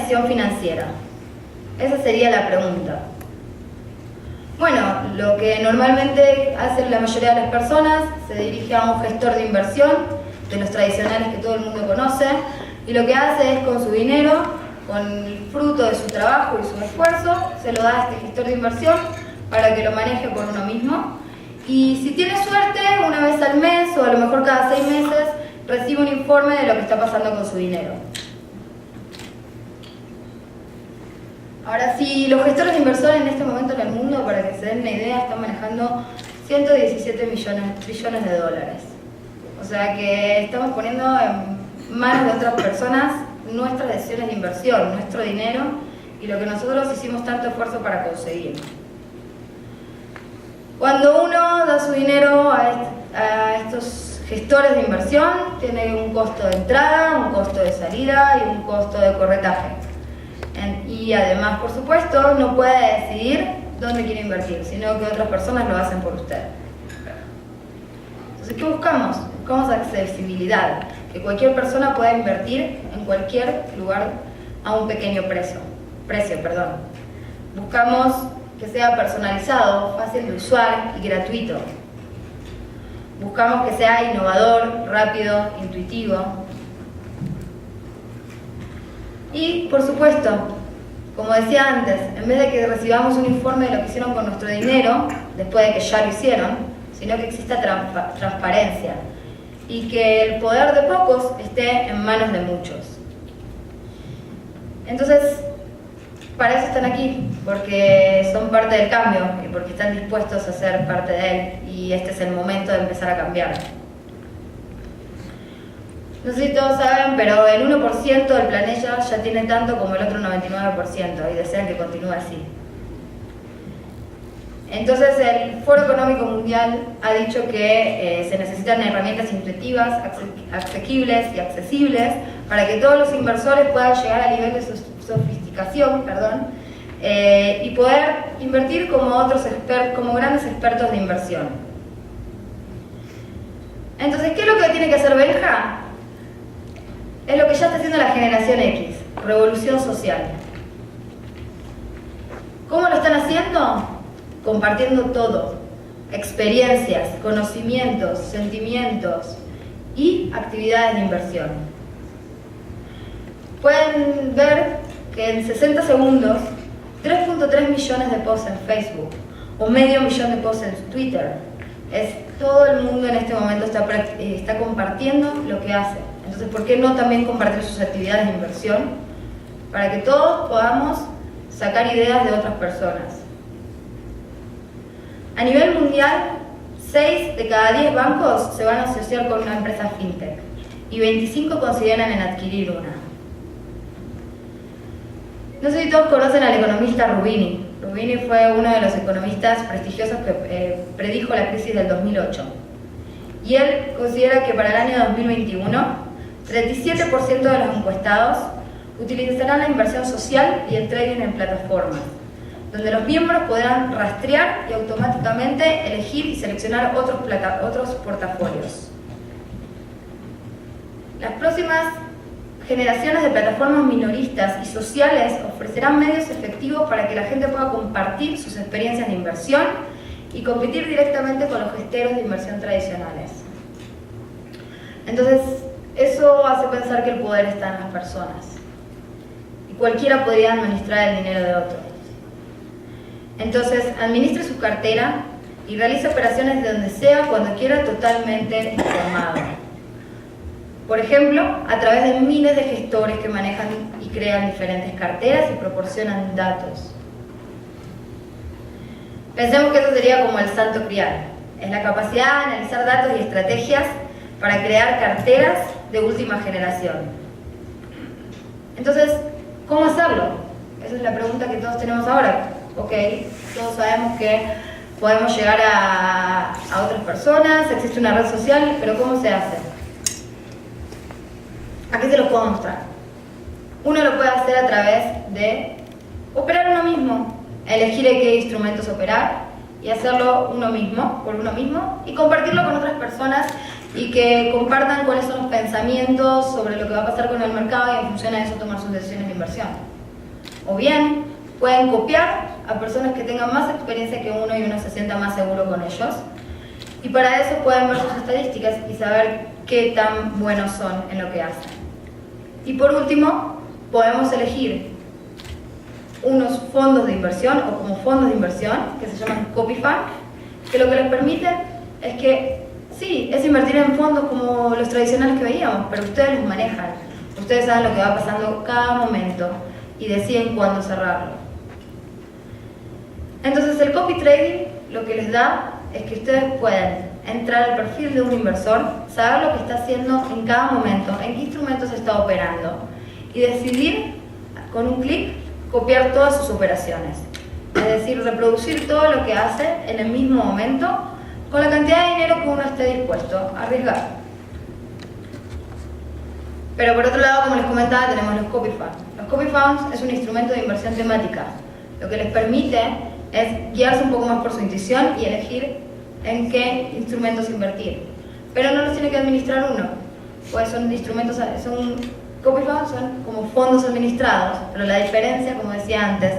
planeación financiera? Esa sería la pregunta. Bueno, lo que normalmente hacen la mayoría de las personas, se dirige a un gestor de inversión, de los tradicionales que todo el mundo conoce, y lo que hace es con su dinero, con el fruto de su trabajo y su esfuerzo, se lo da a este gestor de inversión para que lo maneje por uno mismo. Y si tiene suerte, una vez al mes o a lo mejor cada 6 meses, recibe un informe de lo que está pasando con su dinero. Ahora, si los gestores de inversión en este momento en el mundo, para que se den una idea, están manejando 117 trillones de dólares. O sea que estamos poniendo en manos de otras personas nuestras decisiones de inversión, nuestro dinero y lo que nosotros hicimos tanto esfuerzo para conseguir. Cuando uno da su dinero a estos gestores de inversión, tiene un costo de entrada, un costo de salida y un costo de corretaje. Y además, por supuesto, no puede decidir dónde quiere invertir, sino que otras personas lo hacen por usted. Entonces, ¿qué buscamos? Buscamos accesibilidad, que cualquier persona pueda invertir en cualquier lugar a un pequeño precio. Buscamos que sea personalizado, fácil de usar y gratuito. Buscamos que sea innovador, rápido, intuitivo. Y, por supuesto, como decía antes, en vez de que recibamos un informe de lo que hicieron con nuestro dinero, después de que ya lo hicieron, sino que exista transparencia y que el poder de pocos esté en manos de muchos. Entonces, para eso están aquí, porque son parte del cambio y porque están dispuestos a ser parte de él, y este es el momento de empezar a cambiar. No sé si todos saben, pero el 1% del planeta ya tiene tanto como el otro 99% y desean que continúe así. Entonces el Foro Económico Mundial ha dicho que se necesitan herramientas intuitivas, asequibles y accesibles para que todos los inversores puedan llegar al nivel de sofisticación, y poder invertir como grandes expertos de inversión. Entonces, ¿qué es lo que tiene que hacer Benja? Es lo que ya está haciendo la generación X, revolución social. ¿Cómo lo están haciendo? Compartiendo todo, experiencias, conocimientos, sentimientos y actividades de inversión. Pueden ver que en 60 segundos, 3.3 millones de posts en Facebook o medio millón de posts en Twitter. Todo el mundo en este momento está compartiendo lo que hace. Entonces, ¿por qué no también compartir sus actividades de inversión? Para que todos podamos sacar ideas de otras personas. A nivel mundial, 6 de cada 10 bancos se van a asociar con una empresa fintech y 25 consideran en adquirir una. No sé si todos conocen al economista Rubini. Rubini fue uno de los economistas prestigiosos que predijo la crisis del 2008. Y él considera que para el año 2021, 37% de los encuestados utilizarán la inversión social y el trading en plataformas, donde los miembros podrán rastrear y automáticamente elegir y seleccionar otros portafolios. Las próximas generaciones de plataformas minoristas y sociales ofrecerán medios efectivos para que la gente pueda compartir sus experiencias de inversión y competir directamente con los gesteros de inversión tradicionales. Entonces, eso hace pensar que el poder está en las personas y cualquiera podría administrar el dinero de otros. Entonces, administre su cartera y realice operaciones de donde sea, cuando quiera, totalmente informado. Por ejemplo, a través de miles de gestores que manejan y crean diferentes carteras y proporcionan datos. Pensemos que eso sería como el santo grial. Es la capacidad de analizar datos y estrategias para crear carteras de última generación. Entonces, ¿cómo hacerlo? Esa es la pregunta que todos tenemos ahora. Ok, todos sabemos que podemos llegar a otras personas, existe una red social, pero ¿cómo se hace? Aquí se los puedo mostrar. Uno lo puede hacer a través de operar uno mismo, elegir en qué instrumentos operar y hacerlo uno mismo, por uno mismo, y compartirlo con otras personas y que compartan cuáles son los pensamientos sobre lo que va a pasar con el mercado y en función a eso tomar sus decisiones de inversión. O bien pueden copiar a personas que tengan más experiencia que uno y uno se sienta más seguro con ellos. Y para eso pueden ver sus estadísticas y saber qué tan buenos son en lo que hacen. Y por último, podemos elegir unos fondos de inversión o como fondos de inversión que se llaman copy fund, que lo que les permite es que sí, es invertir en fondos como los tradicionales que veíamos, pero ustedes los manejan. Ustedes saben lo que va pasando cada momento y deciden cuándo cerrarlo. Entonces el copy trading lo que les da es que ustedes pueden entrar al perfil de un inversor, saber lo que está haciendo en cada momento, en qué instrumentos está operando y decidir con un clic copiar todas sus operaciones. Es decir, reproducir todo lo que hace en el mismo momento con la cantidad de dinero que uno esté dispuesto a arriesgar. Pero por otro lado, como les comentaba, tenemos los copy funds. Los copy funds es un instrumento de inversión temática. Lo que les permite es guiarse un poco más por su intuición y elegir en qué instrumentos invertir. Pero no los tiene que administrar uno, pues son instrumentos, copy funds son como fondos administrados, pero la diferencia, como decía antes,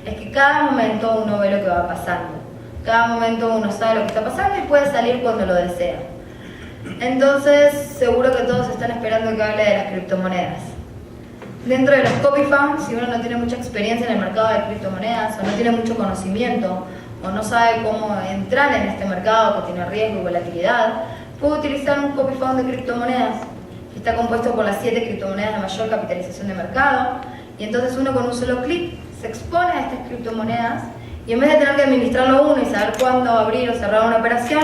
es que cada momento uno ve lo que va pasando. Cada momento uno sabe lo que está pasando y puede salir cuando lo desea. Entonces, seguro que todos están esperando que hable de las criptomonedas. Dentro de los copy funds, si uno no tiene mucha experiencia en el mercado de criptomonedas o no tiene mucho conocimiento o no sabe cómo entrar en este mercado que tiene riesgo y volatilidad, puede utilizar un copy fund de criptomonedas que está compuesto por las 7 criptomonedas de mayor capitalización de mercado, y entonces uno con un solo clic se expone a estas criptomonedas y en vez de tener que administrarlo uno y saber cuándo abrir o cerrar una operación,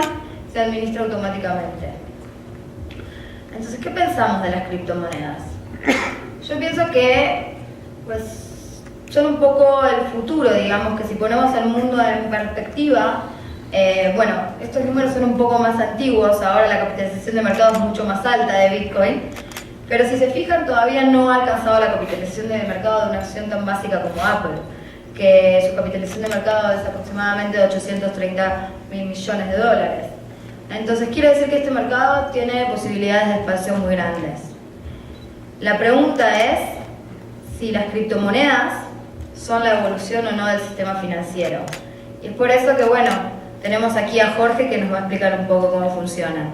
se administra automáticamente. Entonces, ¿qué pensamos de las criptomonedas? Yo pienso que pues, son un poco el futuro, digamos, que si ponemos el mundo en perspectiva, bueno, estos números son un poco más antiguos, ahora la capitalización de mercado es mucho más alta de Bitcoin, pero si se fijan todavía no ha alcanzado la capitalización de mercado de una acción tan básica como Apple, que su capitalización de mercado es aproximadamente de 830 mil millones de dólares. Entonces quiere decir que este mercado tiene posibilidades de expansión muy grandes. La pregunta es si las criptomonedas son la evolución o no del sistema financiero. Y es por eso que, bueno, tenemos aquí a Jorge que nos va a explicar un poco cómo funciona.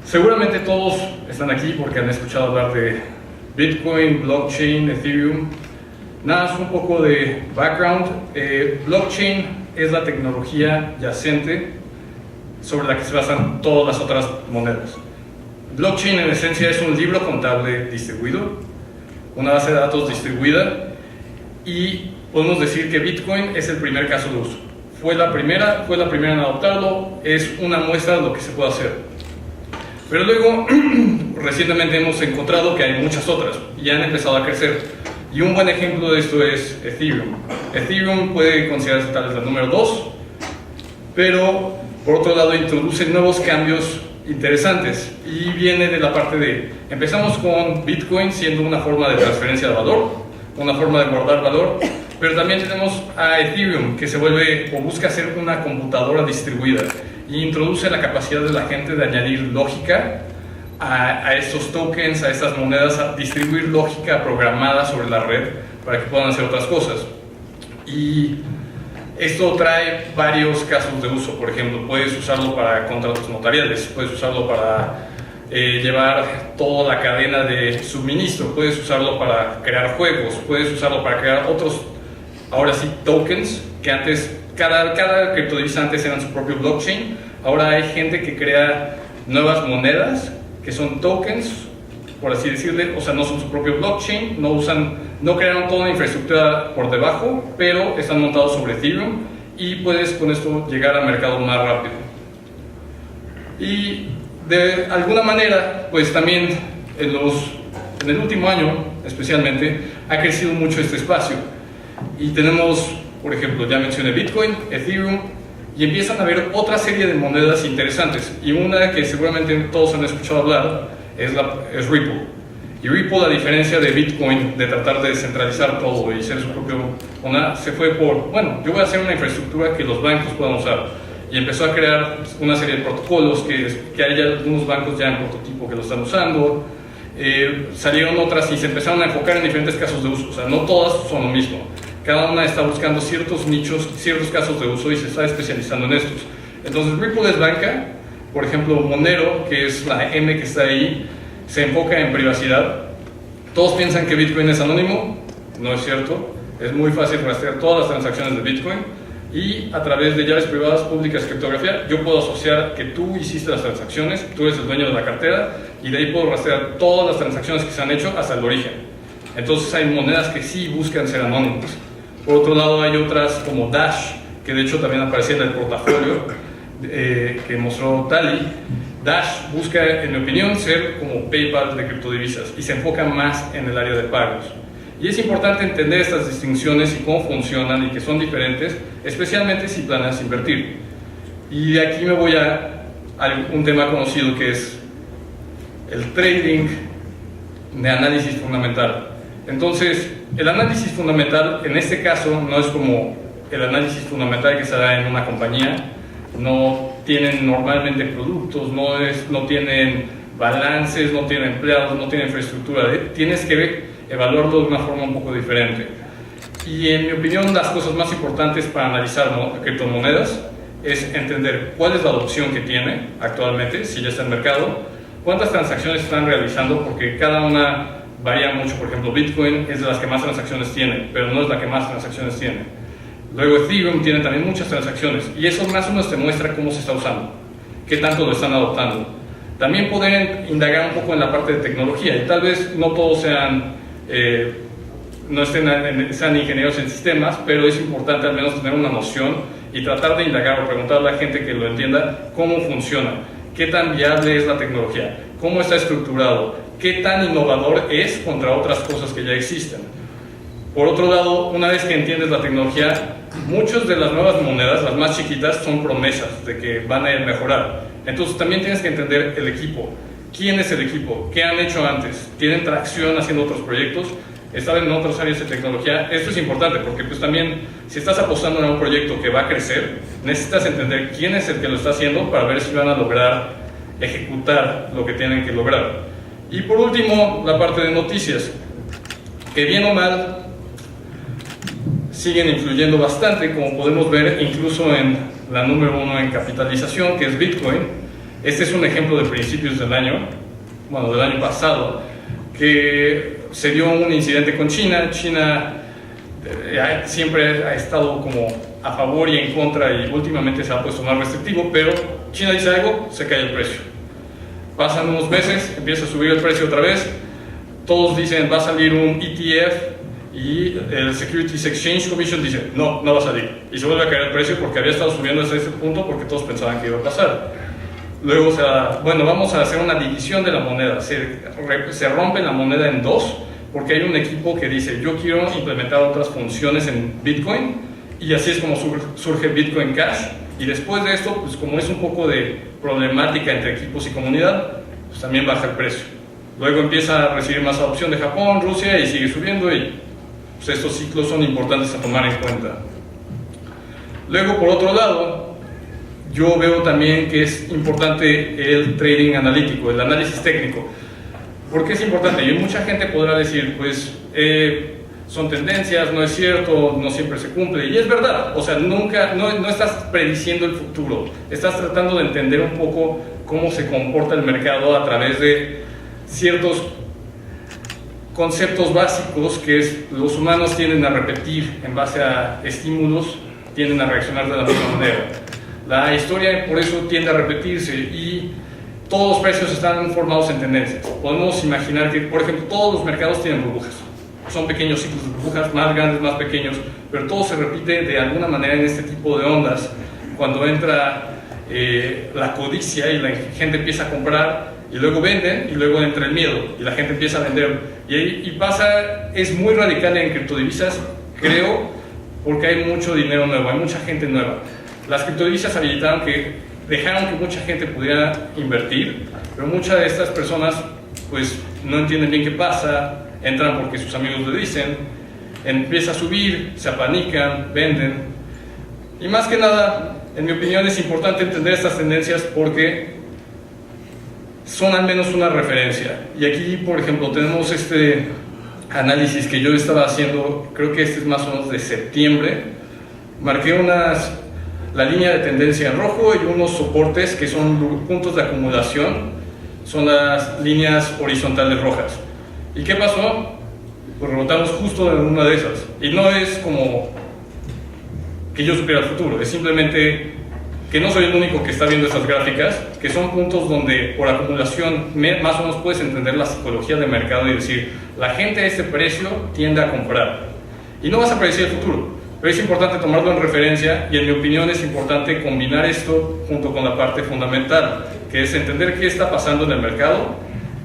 Seguramente todos están aquí porque han escuchado hablar de Bitcoin, blockchain, Ethereum. Nada, es un poco de background. Blockchain es la tecnología yacente sobre la que se basan todas las otras monedas. Blockchain en esencia es un libro contable distribuido, una base de datos distribuida, y podemos decir que Bitcoin es el primer caso de uso. Fue la primera en adoptarlo, es una muestra de lo que se puede hacer. Pero luego, recientemente hemos encontrado que hay muchas otras y han empezado a crecer. Y un buen ejemplo de esto es Ethereum. Ethereum puede considerarse tal vez la número 2, pero por otro lado introduce nuevos cambios interesantes y viene de la parte de, empezamos con Bitcoin siendo una forma de transferencia de valor, una forma de guardar valor, pero también tenemos a Ethereum que se vuelve o busca ser una computadora distribuida y introduce la capacidad de la gente de añadir lógica a estos tokens, a estas monedas, a distribuir lógica programada sobre la red para que puedan hacer otras cosas. Y esto trae varios casos de uso. Por ejemplo, puedes usarlo para contratos notariales, puedes usarlo para llevar toda la cadena de suministro, puedes usarlo para crear juegos, puedes usarlo para crear otros, ahora sí, tokens, que antes, cada criptodivisa antes eran su propio blockchain. Ahora hay gente que crea nuevas monedas que son tokens, por así decirle, o sea, no son su propio blockchain, no crearon toda una infraestructura por debajo, pero están montados sobre Ethereum y puedes con esto llegar al mercado más rápido. Y de alguna manera, pues también en el último año especialmente, ha crecido mucho este espacio. Y tenemos, por ejemplo, ya mencioné Bitcoin, Ethereum, y empiezan a haber otra serie de monedas interesantes. Y una que seguramente todos han escuchado hablar es Ripple. Y Ripple, a diferencia de Bitcoin, de tratar de descentralizar todo y ser su propio moneda, se fue por, bueno, yo voy a hacer una infraestructura que los bancos puedan usar. Y empezó a crear una serie de protocolos que hay algunos bancos ya en prototipo que lo están usando. salieron otras y se empezaron a enfocar en diferentes casos de uso. O sea, no todas son lo mismo. Cada una está buscando ciertos nichos, ciertos casos de uso y se está especializando en estos. Entonces, Ripple es banca. Por ejemplo, Monero, que es la M que está ahí, se enfoca en privacidad. Todos piensan que Bitcoin es anónimo. No es cierto. Es muy fácil rastrear todas las transacciones de Bitcoin. Y a través de llaves privadas públicas de criptografía, yo puedo asociar que tú hiciste las transacciones, tú eres el dueño de la cartera, y de ahí puedo rastrear todas las transacciones que se han hecho hasta el origen. Entonces hay monedas que sí buscan ser anónimas. Por otro lado hay otras como Dash, que de hecho también aparecía en el portafolio que mostró Tali. Dash busca, en mi opinión, ser como PayPal de criptodivisas y se enfoca más en el área de pagos. Y es importante entender estas distinciones y cómo funcionan y que son diferentes, especialmente si planeas invertir. Y de aquí me voy a un tema conocido que es el trading de análisis fundamental. Entonces, el análisis fundamental en este caso no es como el análisis fundamental que se da en una compañía. No tienen normalmente productos, no tienen balances, no tienen empleados, no tienen infraestructura. Tienes que evaluarlo de una forma un poco diferente. Y en mi opinión, las cosas más importantes para analizar criptomonedas es entender cuál es la adopción que tiene actualmente, si ya está en mercado, cuántas transacciones están realizando, porque cada una varía mucho. Por ejemplo, Bitcoin es de las que más transacciones tiene, pero no es la que más transacciones tiene. Luego Ethereum tiene también muchas transacciones y eso más o menos te muestra cómo se está usando, qué tanto lo están adoptando. También poder indagar un poco en la parte de tecnología y tal vez no todos sean ingenieros en sistemas, pero es importante al menos tener una noción y tratar de indagar o preguntarle a la gente que lo entienda cómo funciona, qué tan viable es la tecnología, cómo está estructurado, qué tan innovador es contra otras cosas que ya existen. Por otro lado, una vez que entiendes la tecnología, muchas de las nuevas monedas, las más chiquitas, son promesas de que van a mejorar. Entonces también tienes que entender el equipo. ¿Quién es el equipo? ¿Qué han hecho antes? ¿Tienen tracción haciendo otros proyectos? ¿Están en otras áreas de tecnología? Esto es importante porque pues también si estás apostando en un proyecto que va a crecer, necesitas entender quién es el que lo está haciendo para ver si van a lograr ejecutar lo que tienen que lograr. Y por último, la parte de noticias, que bien o mal siguen influyendo bastante, como podemos ver incluso en la número 1 en capitalización, que es Bitcoin. Este es un ejemplo de principios del año pasado, que se dio un incidente con China. China siempre ha estado como a favor y en contra y últimamente se ha puesto más restrictivo, pero China dice algo, se cae el precio. Pasan unos meses, empieza a subir el precio otra vez, todos dicen va a salir un ETF y el Securities Exchange Commission dice no va a salir y se vuelve a caer el precio porque había estado subiendo hasta ese punto porque todos pensaban que iba a pasar. Luego, vamos a hacer una división de la moneda, se rompe la moneda en dos porque hay un equipo que dice yo quiero implementar otras funciones en Bitcoin y así es como surge Bitcoin Cash. Y después de esto, pues como es un poco de problemática entre equipos y comunidad, pues también baja el precio. Luego empieza a recibir más adopción de Japón, Rusia y sigue subiendo y pues estos ciclos son importantes a tomar en cuenta. Luego, por otro lado, yo veo también que es importante el trading analítico, el análisis técnico. ¿Por qué es importante? Y mucha gente podrá decir, pues son tendencias, no es cierto, no siempre se cumple. Y es verdad, o sea, no estás prediciendo el futuro, estás tratando de entender un poco cómo se comporta el mercado a través de ciertos conceptos básicos que los humanos tienden a repetir en base a estímulos, tienden a reaccionar de la misma manera. La historia por eso tiende a repetirse y todos los precios están formados en tendencias. Podemos imaginar que, por ejemplo, todos los mercados tienen burbujas. Son pequeños ciclos de burbujas, más grandes, más pequeños, pero todo se repite de alguna manera en este tipo de ondas. Cuando entra la codicia y la gente empieza a comprar y luego venden y luego entra el miedo y la gente empieza a vender. Y pasa, es muy radical en criptodivisas, creo, porque hay mucho dinero nuevo, hay mucha gente nueva. Las criptodivisas dejaron que mucha gente pudiera invertir, pero muchas de estas personas pues no entienden bien qué pasa, entran porque sus amigos le dicen, empieza a subir, se apanican, venden. Y más que nada, en mi opinión es importante entender estas tendencias porque son al menos una referencia. Y aquí, por ejemplo, tenemos este análisis que yo estaba haciendo, creo que este es más o menos de septiembre. Marqué la línea de tendencia en rojo y unos soportes que son puntos de acumulación, son las líneas horizontales rojas. ¿Y qué pasó? Pues rebotamos justo en una de esas. Y no es como que yo supiera el futuro, es simplemente que no soy el único que está viendo estas gráficas, que son puntos donde por acumulación más o menos puedes entender la psicología del mercado y decir, la gente a este precio tiende a comprar. Y no vas a predecir el futuro, pero es importante tomarlo en referencia y en mi opinión es importante combinar esto junto con la parte fundamental, que es entender qué está pasando en el mercado.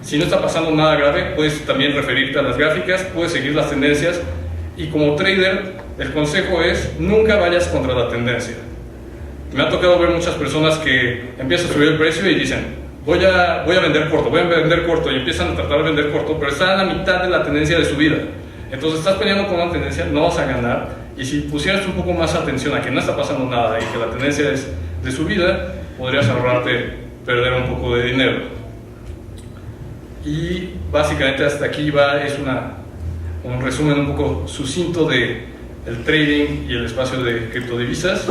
Si no está pasando nada grave, puedes también referirte a las gráficas, puedes seguir las tendencias y como trader el consejo es nunca vayas contra la tendencia. Me ha tocado ver muchas personas que empiezan a subir el precio y dicen voy a vender corto y empiezan a tratar de vender corto, pero están a la mitad de la tendencia de subida. Entonces estás peleando con una tendencia, no vas a ganar, y si pusieras un poco más atención a que no está pasando nada y que la tendencia es de subida, podrías ahorrarte perder un poco de dinero. Y básicamente hasta aquí es un resumen un poco sucinto de el trading y el espacio de criptodivisas.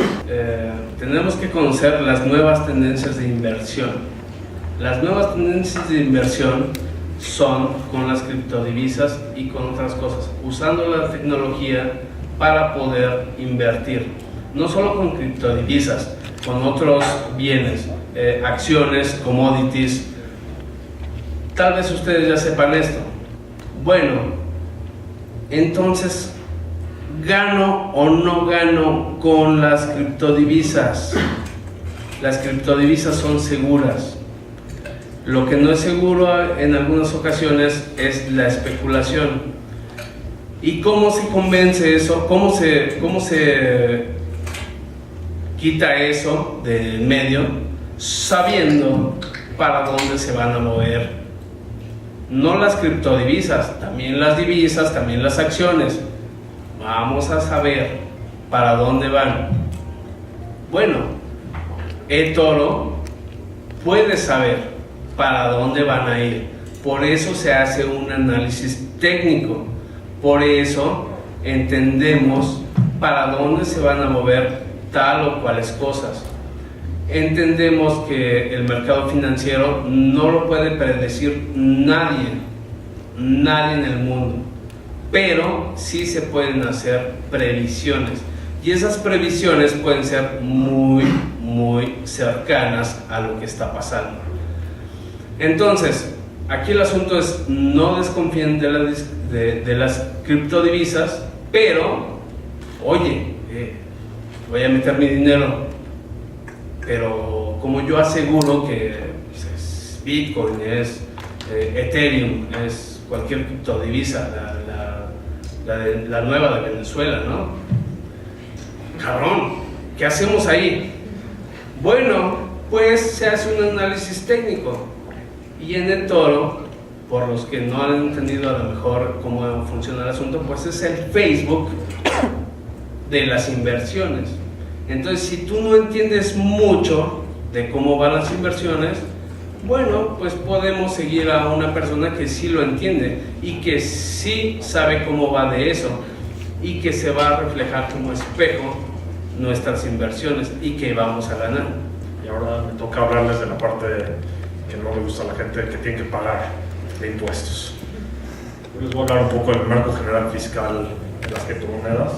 Tenemos que conocer las nuevas tendencias de inversión. Las nuevas tendencias de inversión son con las criptodivisas y con otras cosas, usando la tecnología para poder invertir, no solo con criptodivisas, con otros bienes, acciones, commodities. Tal vez ustedes ya sepan esto. Bueno, entonces, ¿gano o no gano con las criptodivisas? Las criptodivisas son seguras. Lo que no es seguro en algunas ocasiones es la especulación. ¿Y cómo se convence eso? ¿Cómo se quita eso del medio? Sabiendo para dónde se van a mover. No las criptodivisas, también las divisas, también las acciones. Vamos a saber para dónde van. Bueno, eToro puede saber para dónde van a ir. Por eso se hace un análisis técnico. Por eso entendemos para dónde se van a mover tal o cuales cosas. Entendemos que el mercado financiero no lo puede predecir nadie en el mundo, pero sí se pueden hacer previsiones y esas previsiones pueden ser muy cercanas a lo que está pasando. Entonces, aquí el asunto es no desconfíen de las criptodivisas, pero oye, voy a meter mi dinero, pero como yo aseguro que es Bitcoin, es Ethereum, es cualquier criptodivisa, la nueva de Venezuela, ¿no? Cabrón, ¿qué hacemos ahí? Bueno, pues se hace un análisis técnico y en eToro, por los que no han entendido a lo mejor cómo funciona el asunto, pues es el Facebook de las inversiones. Entonces, si tú no entiendes mucho de cómo van las inversiones, bueno, pues podemos seguir a una persona que sí lo entiende y que sí sabe cómo va de eso y que se va a reflejar como espejo nuestras inversiones y que vamos a ganar. Y ahora me toca hablarles de la parte que no le gusta a la gente, que tiene que pagar de impuestos. Yo les voy a hablar un poco del marco general fiscal de las criptomonedas.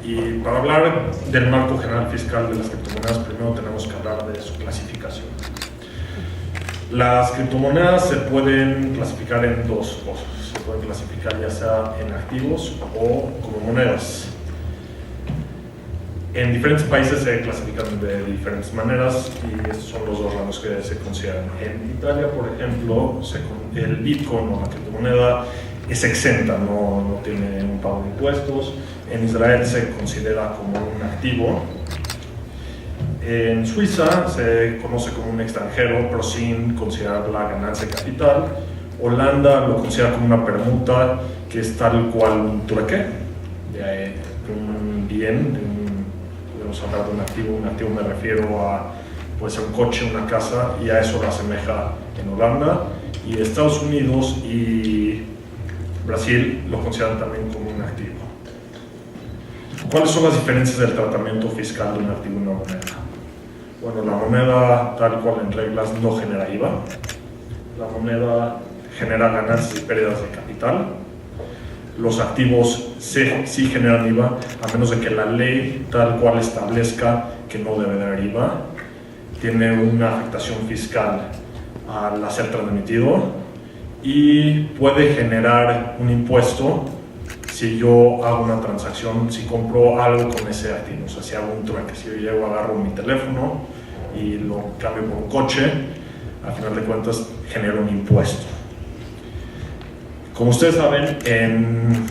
Y para hablar del marco general fiscal de las criptomonedas, primero tenemos que hablar de su clasificación. Las criptomonedas se pueden clasificar en dos cosas. Se pueden clasificar ya sea en activos o como monedas. En diferentes países se clasifican de diferentes maneras y estos son los dos ramos que se consideran. En Italia, por ejemplo, el Bitcoin o la criptomoneda es exenta, no tiene un pago de impuestos. En Israel se considera como un activo. En Suiza se conoce como un extranjero, pero sin considerar la ganancia de capital. Holanda lo considera como una permuta, que es tal cual un trueque, de un bien, podemos hablar de un activo. Un activo me refiero a puede ser un coche, una casa, y a eso lo asemeja en Holanda, y Estados Unidos y Brasil lo consideran también como un activo. ¿Cuáles son las diferencias del tratamiento fiscal de un activo y una moneda? Bueno, la moneda, tal cual en reglas, no genera IVA. La moneda genera ganancias y pérdidas de capital. Los activos sí generan IVA, a menos de que la ley tal cual establezca que no debe de haber IVA. Tiene una afectación fiscal al ser transmitido y puede generar un impuesto si yo hago una transacción, si compro algo con ese activo. O sea, si hago un trueque, si yo llego, agarro mi teléfono y lo cambio por un coche, al final de cuentas genero un impuesto. Como ustedes saben, en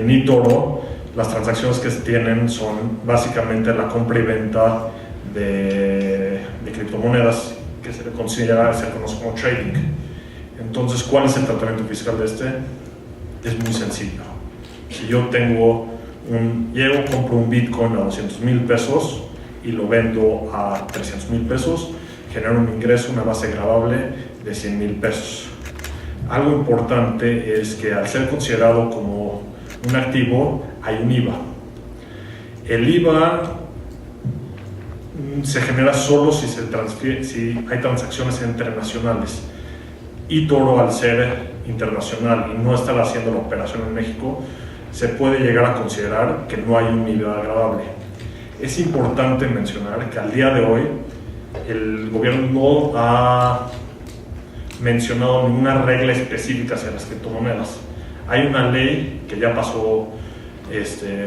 eToro las transacciones que se tienen son básicamente la compra y venta de criptomonedas, que se conoce como trading. Entonces, ¿cuál es el tratamiento fiscal de este? Es muy sencillo. Si yo compro un Bitcoin a 200,000 pesos y lo vendo a 300,000 pesos, genero un ingreso, una base gravable de 100,000 pesos. Algo importante es que al ser considerado como un activo, hay un IVA. El IVA se genera solo si hay transacciones internacionales. eToro, al ser internacional y no estar haciendo la operación en México, se puede llegar a considerar que no hay un IVA agravable. Es importante mencionar que al día de hoy el gobierno no ha mencionado ninguna regla específica hacia las criptomonedas. Hay una ley que ya pasó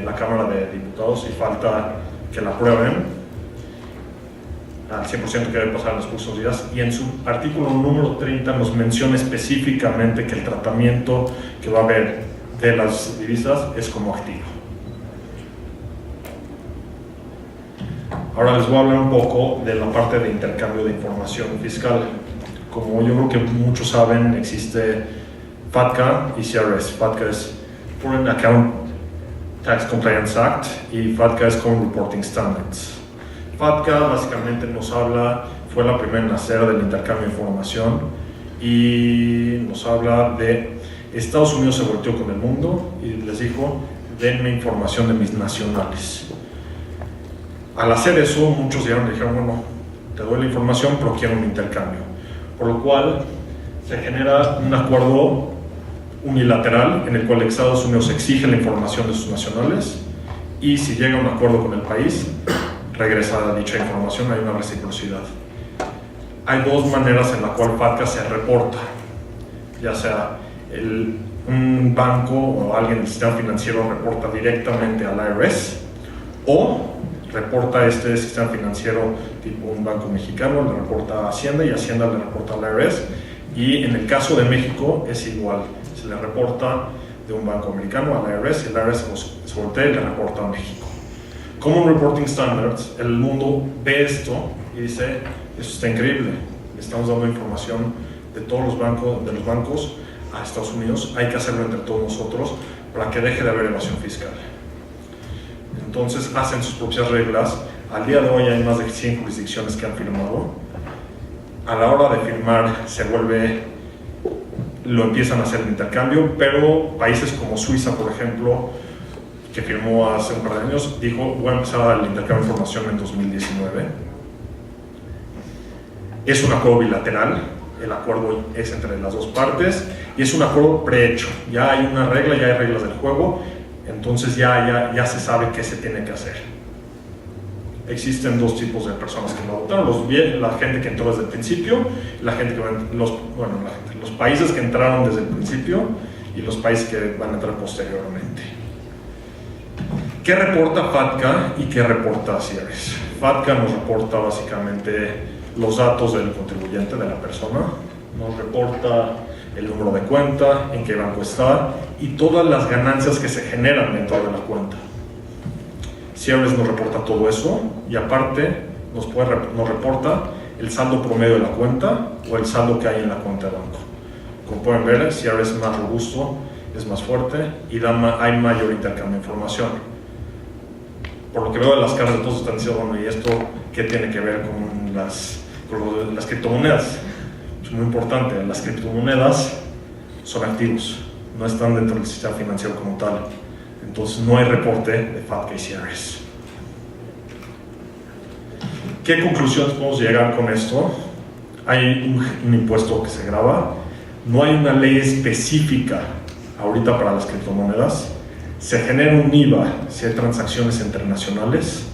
la Cámara de Diputados y falta que la aprueben al 100%, que debe pasar en los próximos días, y en su artículo número 30 nos menciona específicamente que el tratamiento que va a haber de las divisas es como activo. Ahora les voy a hablar un poco de la parte de intercambio de información fiscal. Como yo creo que muchos saben, existe FATCA y CRS. FATCA es Foreign Account Tax Compliance Act y FATCA es Common Reporting Standards. FATCA básicamente fue la primera en nacer del intercambio de información y nos habla de Estados Unidos se volteó con el mundo y les dijo, denme información de mis nacionales. Al hacer eso, muchos dijeron, bueno, te doy la información, pero quiero un intercambio. Por lo cual se genera un acuerdo unilateral en el cual Estados Unidos exige la información de sus nacionales y si llega a un acuerdo con el país, regresa dicha información, hay una reciprocidad. Hay dos maneras en la cual FATCA se reporta, ya sea un banco o alguien del sistema financiero reporta directamente al IRS o reporta este sistema financiero tipo un banco mexicano, le reporta a Hacienda y Hacienda le reporta al IRS, y en el caso de México es igual, se le reporta de un banco americano al IRS y el IRS se voltea y le reporta a México. Common Reporting Standards, el mundo ve esto y dice, eso está increíble, estamos dando información de todos los bancos a Estados Unidos, hay que hacerlo entre todos nosotros para que deje de haber evasión fiscal. Entonces hacen sus propias reglas. Al día de hoy hay más de 100 jurisdicciones que han firmado. A la hora de firmar lo empiezan a hacer el intercambio, pero países como Suiza, por ejemplo, que firmó hace un par de años, dijo, voy a empezar el intercambio de información en 2019. Es un acuerdo bilateral, el acuerdo es entre las dos partes y es un acuerdo prehecho. Ya hay una regla, ya hay reglas del juego, entonces ya se sabe qué se tiene que hacer. Existen dos tipos de personas que lo adoptaron, la gente que entró desde el principio, los países que entraron desde el principio y los países que van a entrar posteriormente. ¿Qué reporta FATCA y qué reporta CRS? FATCA nos reporta básicamente los datos del contribuyente, de la persona, nos reporta el número de cuenta, en qué banco está y todas las ganancias que se generan dentro de la cuenta. CRS nos reporta todo eso y aparte nos reporta el saldo promedio de la cuenta o el saldo que hay en la cuenta de banco. Como pueden ver, CRS es más robusto, es más fuerte y hay mayor intercambio de información. Por lo que veo de las caras de todos están diciendo, bueno, ¿y esto qué tiene que ver con con las criptomonedas. Es muy importante, las criptomonedas son activos, no están dentro del sistema financiero como tal. Entonces no hay reporte de FATCA y CRS. ¿Qué conclusiones podemos llegar con esto? Hay un impuesto que se grava, no hay una ley específica ahorita para las criptomonedas, se genera un IVA si hay transacciones internacionales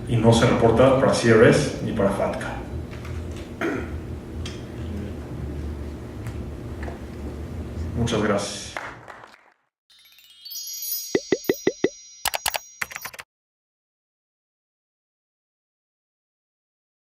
y no se reporta para CRS ni para FATCA. Muchas gracias.